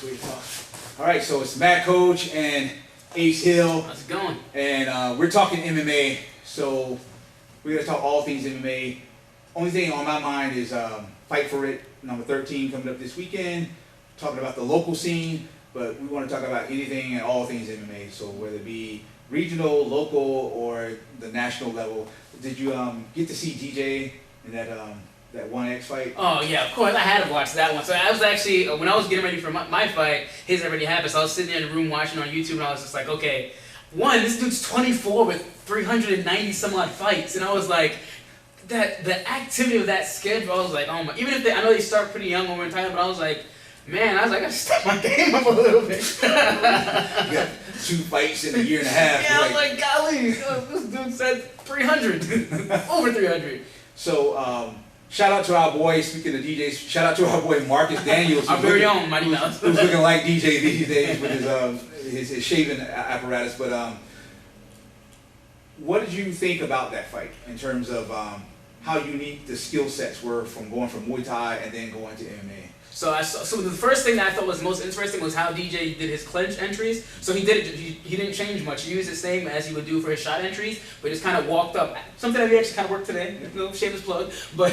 Sweet talk. All right, so it's Matt Coach and Ace Hill. How's it going? And we're talking MMA. So we're going to talk all things MMA. Only thing on my mind is Fight for It, number 13, coming up this weekend. Talking about the local scene, but we want to talk about anything and all things MMA. So whether it be regional, local, or the national level. Did you get to see DJ in that 1X fight? Oh yeah, of course. I had to watch that one. So I was actually, when I was getting ready for my fight, his already happened. So I was sitting there in the room watching on YouTube, and I was just like, okay, this dude's 24 with 390 some odd fights, and I was like, the activity of that schedule, I was like, oh my. Even if I know they start pretty young when we're in Thailand, but I was like, man, I gotta step my game up a little bit. You got 2 fights in a year and a half. Yeah, I was like, golly, this dude said 300, over 300. So, shout out to our boy, speaking of DJs, shout out to our boy Marcus Daniels. Our very own Mighty Mouse. Who's looking like DJ these days with his shaving apparatus. But what did you think about that fight in terms of how unique the skill sets were from going from Muay Thai and then going to MMA? So the first thing that I thought was most interesting was how DJ did his clinch entries. So he didn't change much. He used the same as he would do for his shot entries, but just kind of walked up. Something that we actually kind of worked today. No shameless plug, but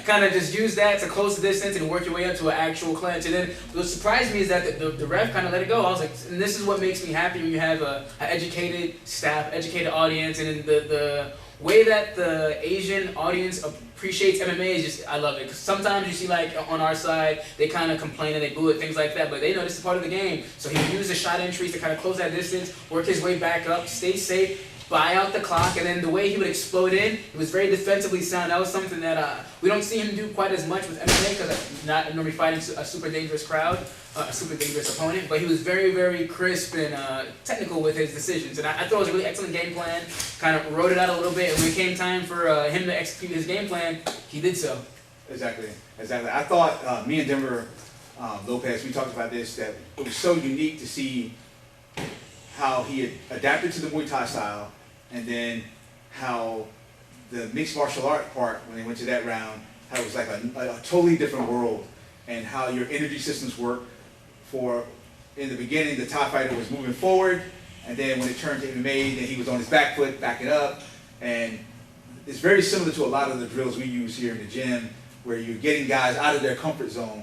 kind of just use that to close the distance and work your way up to an actual clinch. And then what surprised me is that the ref kind of let it go. I was like, and this is what makes me happy when you have an educated staff, educated audience, and then the way that the Asian audience appreciates MMA is just, I love it. Because sometimes you see, like, on our side, they kind of complain and they boo it, things like that, but they know this is part of the game. So he used the shot entries to kind of close that distance, work his way back up, stay safe, buy out the clock, and then the way he would explode in, it was very defensively sound. That was something that we don't see him do quite as much with MMA because not normally fighting a super dangerous crowd, a super dangerous opponent, but he was very, very crisp and technical with his decisions. And I thought it was a really excellent game plan, kind of wrote it out a little bit, and when it came time for him to execute his game plan, he did so. Exactly. I thought, me and Denver Lopez, we talked about this, that it was so unique to see how he had adapted to the Muay Thai style, and then how the mixed martial art part, when they went to that round, how it was like a totally different world, and how your energy systems work. In the beginning, the Thai fighter was moving forward, and then when it turned to MMA, then he was on his back foot, backing up, and it's very similar to a lot of the drills we use here in the gym, where you're getting guys out of their comfort zone.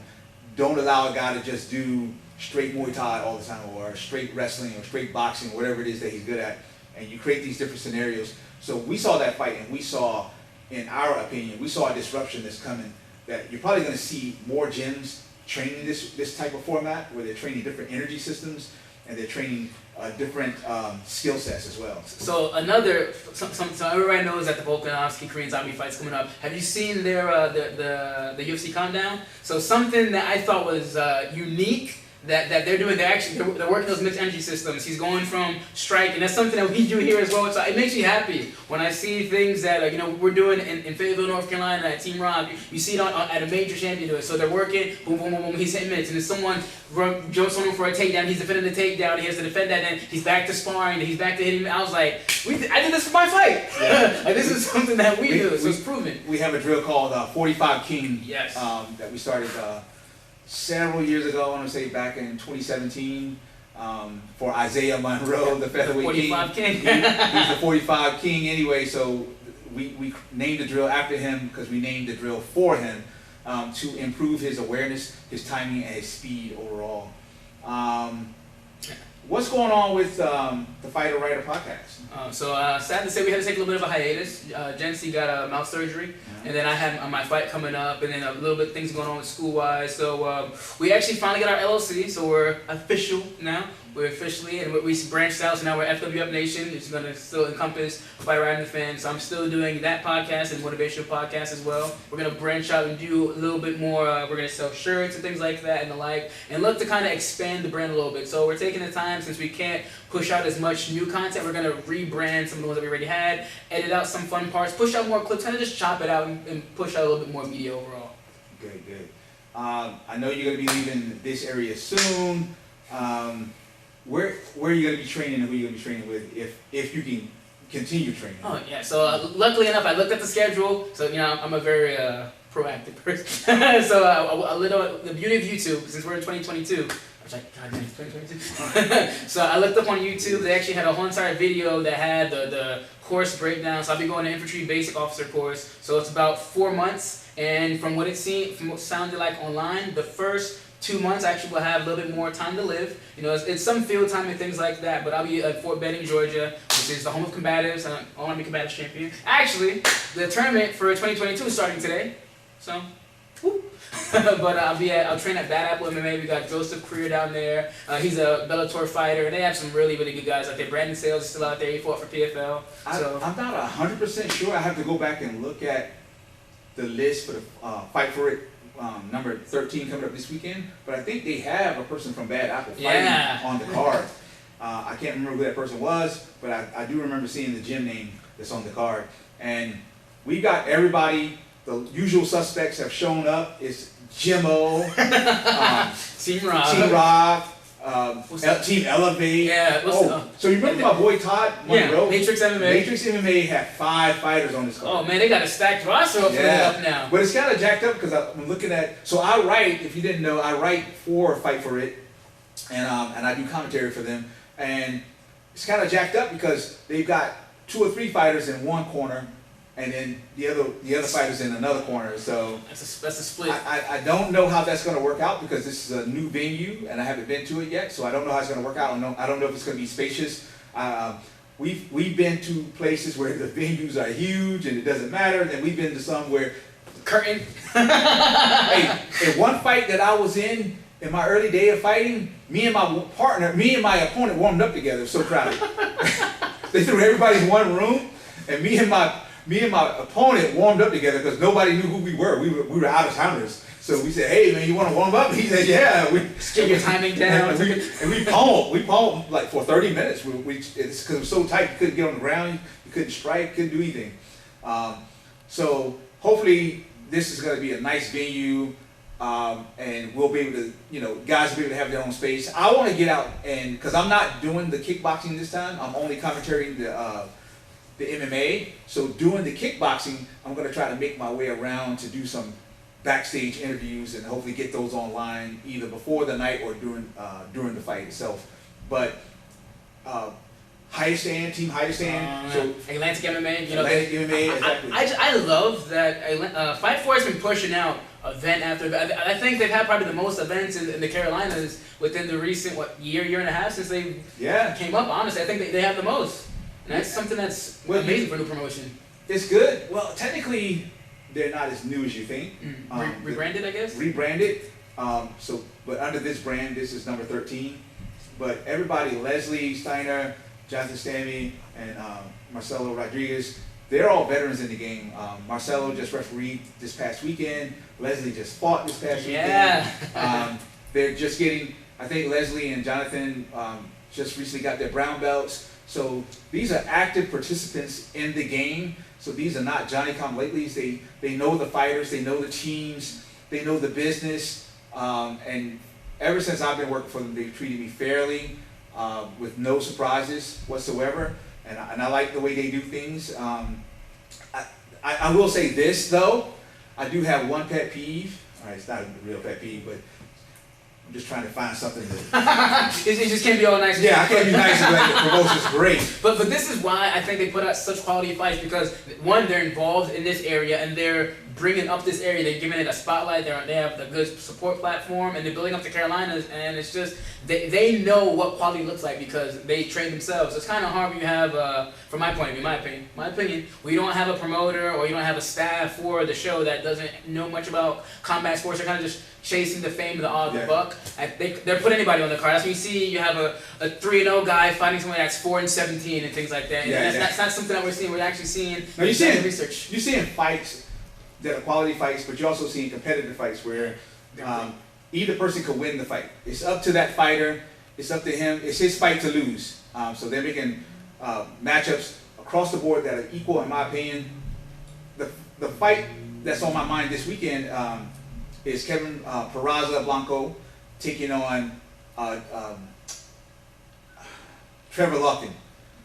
Don't allow a guy to just do straight Muay Thai all the time, or straight wrestling, or straight boxing, whatever it is that he's good at, and you create these different scenarios. So we saw that fight, and we saw, in our opinion, we saw a disruption that's coming, that you're probably going to see more gyms training this type of format, where they're training different energy systems, and they're training different skill sets as well. So so everybody knows that the Volkanovski Korean Zombie fight's coming up. Have you seen their the UFC countdown? So something that I thought was unique that they're doing, they're working those mixed energy systems. He's going from strike, and that's something that we do here as well. So it makes me happy when I see things that we're doing in Fayetteville, North Carolina at Team Rob. You see it at a major champion do it. So they're working, boom, boom, boom, boom. He's hitting minutes, and then someone jumps on him for a takedown. He's defending the takedown. He has to defend that. Then he's back to sparring. Then he's back to hitting. I was like, I did this for my fight. Yeah. Like, this is something that we do. So it's proven. We have a drill called 45 King. Yes. That we started several years ago, I want to say back in 2017, for Isaiah Monroe, the featherweight 45 King. He's the 45 King anyway, so we named the drill after him because we named the drill for him to improve his awareness, his timing, and his speed overall. What's going on with the Fighter Writer podcast? So sad to say we had to take a little bit of a hiatus. Jency got a mouth surgery, and then I had my fight coming up, and then a little bit of things going on school-wise. So we actually finally got our LLC, so we're official now. We're officially, and we branched out, so now we're FWF Nation. It's going to still encompass Fight Riding the Fans. So I'm still doing that podcast and motivational podcast as well. We're going to branch out and do a little bit more. We're going to sell shirts and things like that and the like, and look to kind of expand the brand a little bit. So we're taking the time, since we can't push out as much new content, we're going to rebrand some of the ones that we already had, edit out some fun parts, push out more clips, kind of just chop it out and push out a little bit more media overall. Good. I know you're going to be leaving this area soon. Where are you going to be training, and who are you going to be training with if you can continue training? Oh yeah, so luckily enough, I looked at the schedule, so I'm a very proactive person. So the beauty of YouTube, since we're in 2022, was like, God damn, 2022. So I looked up on YouTube. They actually had a whole entire video that had the course breakdown. So I'll be going to infantry basic officer course. So it's about 4 months, and from what it seemed, from what sounded like online, the first 2 months I actually will have a little bit more time to live. You know, it's some field time and things like that. But I'll be at Fort Benning, Georgia, which is the home of combatives. And I want to be combatives champion. Actually, the tournament for 2022 is starting today. So. Woo. But I'll train at Bad Apple MMA. We got Joseph Creer down there. He's a Bellator fighter. They have some really, really good guys out there. Brandon Sales is still out there. He fought for PFL. So I'm not 100% sure. I have to go back and look at the list for the Fight for It number 13 coming up this weekend. But I think they have a person from Bad Apple fighting on the card. I can't remember who that person was, but I do remember seeing the gym name that's on the card. And we got everybody. The usual suspects have shown up. It's Jimmo, Team Rob, Team Elevate. Yeah. So you remember my boy Todd Monroe? Yeah, Matrix MMA. Matrix MMA had 5 fighters on this card. Oh man, they got a stacked roster up now. But it's kind of jacked up because I'm looking at. So I write. If you didn't know, I write for Fight for It, and I do commentary for them. And it's kind of jacked up because they've got 2 or 3 fighters in one corner. And then the other fighters in another corner. So that's a split. I don't know how that's going to work out because this is a new venue and I haven't been to it yet. So I don't know how it's going to work out. I don't know if it's going to be spacious. We've been to places where the venues are huge and it doesn't matter. And then we've been to some where curtain. Hey, in one fight that I was in my early day of fighting, me and my opponent warmed up together. So crowded. They threw everybody in one room, and me and my opponent warmed up together because nobody knew who we were. We were out of towners. So we said, "Hey man, you want to warm up?" He said, "Yeah." Get your timing down. And we pummeled like for 30 minutes. It's because it was so tight, you couldn't get on the ground, you couldn't strike, couldn't do anything. So hopefully this is going to be a nice venue, and we'll be able to, guys will be able to have their own space. I want to get out and because I'm not doing the kickboxing this time. I'm only commentating the MMA. So doing the kickboxing, I'm going to try to make my way around to do some backstage interviews and hopefully get those online either before the night or during the fight itself. But Team Higher Stand, so Atlantic MMA, Atlantic MMA, exactly. I love that Fight For has been pushing out event after event. I think they've had probably the most events in the Carolinas within the recent year and a half since they came up. Honestly, I think they have the most. And that's something that's amazing for new promotion. It's good. Well, technically, they're not as new as you think. Rebranded, I guess? Rebranded. But under this brand, this is number 13. But everybody, Leslie Steiner, Jonathan Stammy, and Marcelo Rodriguez, they're all veterans in the game. Marcelo just refereed this past weekend. Leslie just fought this past weekend. They're just getting, I think Leslie and Jonathan just recently got their brown belts. So these are active participants in the game. So these are not Johnny-come-latelys. They know the fighters, they know the teams, they know the business. And ever since I've been working for them, they've treated me fairly, with no surprises whatsoever. And I like the way they do things. I will say this though, I do have one pet peeve. All right, it's not a real pet peeve, but I'm just trying to find something that... It just can't be all nice. Yeah, I can't be nice and like the promotion's great. But this is why I think they put out such quality fights because, one, they're involved in this area and they're bringing up this area. They're giving it a spotlight. They have a good support platform and they're building up the Carolinas. And it's just, they know what quality looks like because they train themselves. So it's kind of hard when you have, from my point of view, my opinion, we don't have a promoter or you don't have a staff for the show that doesn't know much about combat sports. They're kind of just chasing the fame of the odd buck. They're putting anybody on the card. That's when you see you have a 3-0 guy fighting someone that's 4-17 and things like that. And that's not something that we're seeing. We're actually seeing research. You're seeing fights that are quality fights, but you're also seeing competitive fights where either person could win the fight. It's up to that fighter. It's up to him. It's his fight to lose. So they're making matchups across the board that are equal, in my opinion. The fight that's on my mind this weekend is Kevin Peraza Blanco taking on Trevor Larkin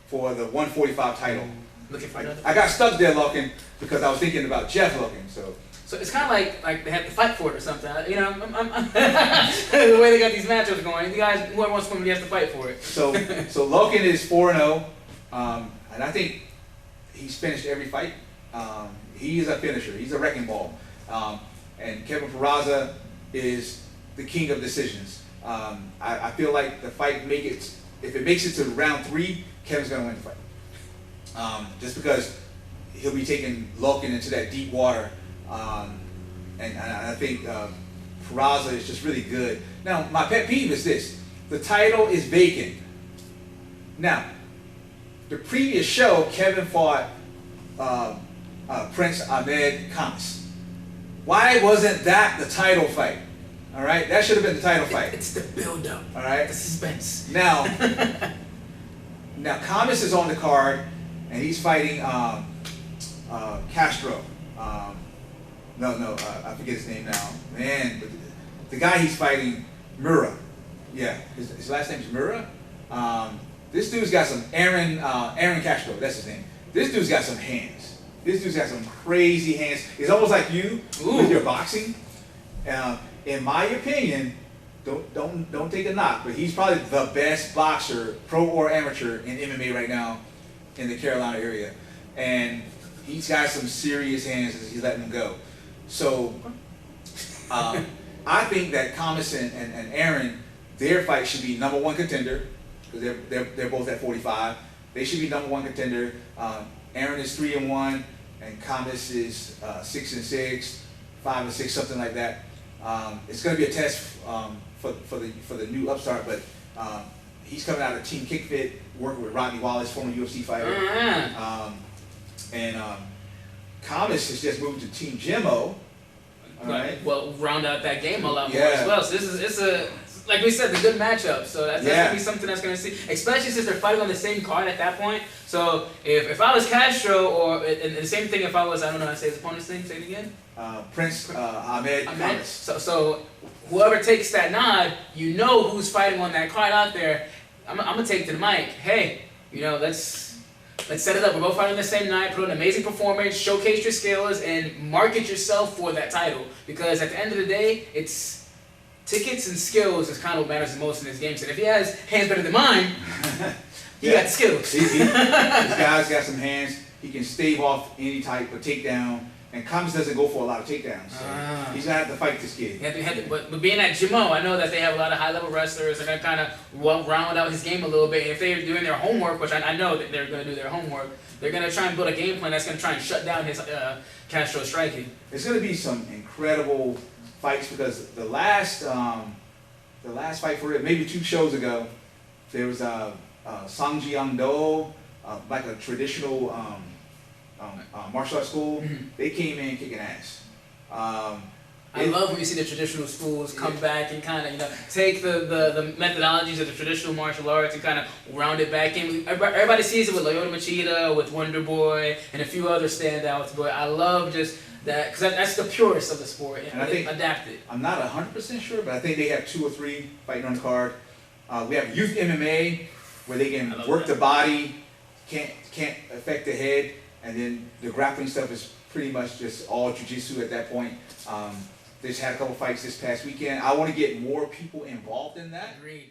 for the 145 title. Looking for another. I got stuck there, Larkin, because I was thinking about Jeff Larkin. So So it's kind of like they have to fight for it or something. You know, the way they got these matchups going. The guys, whoever wants to win, he has to fight for it. So Loken is 4-0, and I think he's finished every fight. He is a finisher. He's a wrecking ball. And Kevin Peraza is the king of decisions. I feel like the fight if it makes it to round 3, Kevin's gonna win the fight. Just because he'll be taking Loken into that deep water. And I think Peraza is just really good. Now, my pet peeve is this. The title is vacant. Now, the previous show, Kevin fought Prince Ahmed Khamis. Why wasn't that the title fight? All right, that should have been the title fight. It's the build-up. All right, the suspense. Now Khamis is on the card, and he's fighting Castro. I forget his name now. Man, but the guy he's fighting, Mura. Yeah, his last name is Mura. This dude's got some Aaron Castro. That's his name. This dude's got some hands. This dude's got some crazy hands. It's almost like you with your boxing. In my opinion, don't take a knock, but he's probably the best boxer, pro or amateur, in MMA right now in the Carolina area, and he's got some serious hands as he's letting them go. So I think that Khamis and Aaron, their fight should be #1 contender because they're both at 45. They should be #1 contender. Aaron is 3-1, and Khamis is 6-6, 5-6, something like that. It's going to be a test for the new upstart, but he's coming out of Team Kickfit, working with Rodney Wallace, former UFC fighter. And Khamis has just moved to Team Jimmo. All right. Well, round out that game a lot more as well. So it's a, like we said, a good matchup. So that's gonna be something that's gonna see, especially since they're fighting on the same card at that point. So if I was Castro, or and the same thing if I was, I don't know how to say his opponent's name. Say it again. Prince Ahmed Khamis. So whoever takes that nod, you know who's fighting on that card out there. I'm gonna take to the mic. Hey, you know, let's set it up. We're both fighting the same night. Put on an amazing performance, showcase your skills, and market yourself for that title. Because at the end of the day, it's tickets and skills is kind of what matters the most in this game. So if he has hands better than mine, he got the skills. This guy's got some hands. He can stave off any type of takedown. And Khamis doesn't go for a lot of takedowns, so he's gonna have to fight this kid. But being at Jimmo, I know that they have a lot of high-level wrestlers. They're gonna kind of round out his game a little bit. And if they're doing their homework, which I know that they're gonna do their homework, they're gonna try and build a game plan that's gonna try and shut down his Castro striking. It's gonna be some incredible fights because the last fight for it, maybe 2 shows ago, there was Sangji Do, like a traditional. Martial arts school, they came in kicking ass. I love when you see the traditional schools come back and kind of, take the methodologies of the traditional martial arts and kind of round it back in. Everybody sees it with Lyoto Machida, with Wonder Boy, and a few other standouts, but I love just that, because that's the purest of the sport, and I think adapted. I'm not 100% sure, but I think they have 2 or 3 fighting on the card. We have youth MMA, where they can work the body, can't affect the head. And then the grappling stuff is pretty much just all jiu-jitsu at that point. They just had a couple fights this past weekend. I want to get more people involved in that. Agreed.